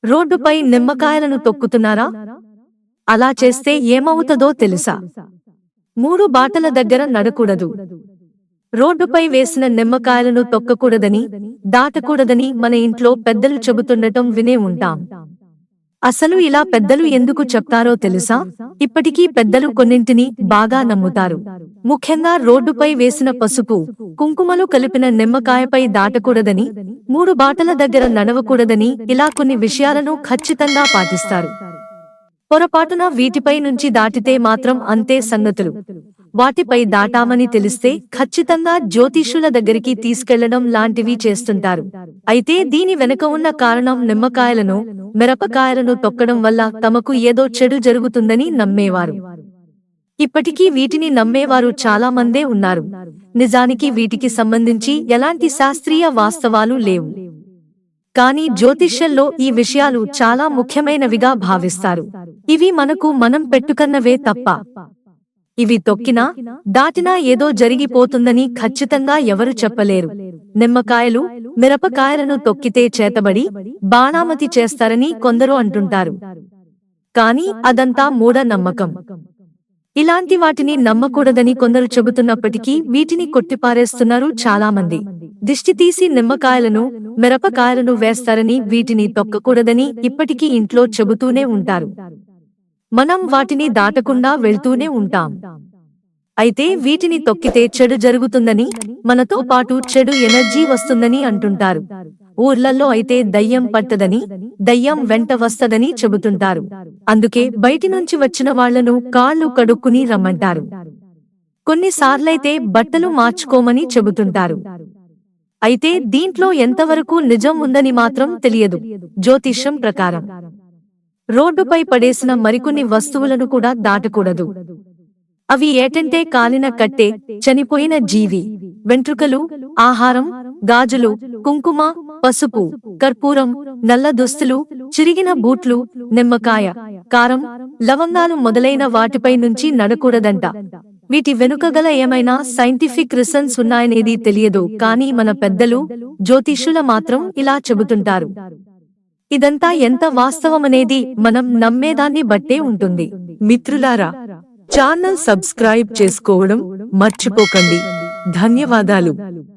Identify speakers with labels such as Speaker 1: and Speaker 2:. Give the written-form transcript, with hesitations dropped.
Speaker 1: రోడ్డుపై నిమ్మకాయలను తొక్కుతున్నారా? అలా చేస్తే ఏమవుతదో తెలుసా? 3 బాటల దగ్గర నడకూడదు. రోడ్డుపై వేసిన నిమ్మకాయలను తొక్కకూడదని, దాటకూడదని మన ఇంట్లో పెద్దలు చెబుతుండటం వినే ఉంటాం. అసలు ఇలా పెద్దలు ఎందుకు చెప్తారో తెలుసా? ఇప్పటికీ పెద్దలు కొన్నింటిని బాగా నమ్ముతారు. ముఖ్యంగా రోడ్డుపై వేసిన పసుపు, కుంకుమలు కలిపిన నిమ్మకాయపై దాటకూడదని, 3 బాటల దగ్గర నడవకూడదని ఇలా కొన్ని విషయాలను ఖచ్చితంగా పాటిస్తారు. పొరపాటున వీటిపై నుంచి దాటితే మాత్రం అంతే సంగతులు. వాటిపై దాటామని తెలిస్తే ఖచ్చితంగా జ్యోతిష్యుల దగ్గరికి తీసుకెళ్లడం లాంటివి చేస్తుంటారు. అయితే దీని వెనుక ఉన్న కారణం నిమ్మకాయలను, మిరపకాయలను తొక్కడం వల్ల తమకు ఏదో చెడు జరుగుతుందని నమ్మేవారు. ఇప్పటికీ వీటిని నమ్మేవారు చాలా మందే ఉన్నారు. నిజానికి వీటికి సంబంధించి ఎలాంటి శాస్త్రీయ వాస్తవాలు లేవు. కానీ జ్యోతిష్యంలో ఈ విషయాలు చాలా ముఖ్యమైనవిగా భావిస్తారు. ఇవి మనకు మనం పెట్టుకన్నవే తప్ప ఇవి తొక్కినా, దాటినా ఏదో జరిగిపోతుందని ఖచ్చితంగా ఎవరు చెప్పలేరు. నిమ్మకాయలు, మిరపకాయలను తొక్కితే చేతబడి, బాణామతి చేస్తారని కొందరు అంటుంటారు. కానీ అదంతా మూఢ నమ్మకం. ఇలాంటి వాటిని నమ్మకూడదని కొందరు చెబుతున్నప్పటికీ వీటిని కొట్టిపారేస్తున్నారు చాలామంది. దిష్టి తీసి నిమ్మకాయలను, మిరపకాయలను వేస్తారని వీటిని తొక్కకూడదని ఇప్పటికీ ఇంట్లో చెబుతూనే ఉంటారు. మనం వాటిని దాటకుండా వెళ్తూనే ఉంటాం. అయితే వీటిని తొక్కితే చెడు జరుగుతుందని, మనతో పాటు చెడు ఎనర్జీ వస్తుందని అంటుంటారు. ఊర్లలో అయితే దయ్యం పట్టదని, దయ్యం వెంట వస్తదని చెబుతుంటారు. అందుకే బయటి నుంచి వచ్చిన వాళ్లను కాళ్ళు కడుక్కుని రమ్మంటారు. కొన్నిసార్లైతే బట్టలు మార్చుకోమని చెబుతుంటారు. అయితే దీంట్లో ఎంతవరకు నిజం ఉందని మాత్రం తెలియదు. జ్యోతిష్యం ప్రకారం రోడ్డుపై పడేసిన మరికొన్ని వస్తువులను కూడా దాటకూడదు. అవి ఏటంటే కాలిన కట్టె, చనిపోయిన జీవి, వెంట్రుకలు, ఆహారం, గాజులు, కుంకుమ, పసుపు, కర్పూరం, నల్ల దుస్తులు, చిరిగిన బూట్లు, నిమ్మకాయ, కారం, లవంగాలు మొదలైన వాటిపై నుంచి నడకూడదంట. వీటి వెనుకగల ఏమైనా సైంటిఫిక్ రీజన్స్ ఉన్నాయనేది తెలియదు. కానీ మన పెద్దలు, జ్యోతిష్యుల మాత్రం ఇలా చెబుతుంటారు. ఇదంతా ఎంత వాస్తవమనేది మనం నమ్మేదాన్ని బట్టే ఉంటుంది. మిత్రులారా, ఛానల్ సబ్స్క్రైబ్ చేసుకోవడం మర్చిపోకండి. ధన్యవాదాలు.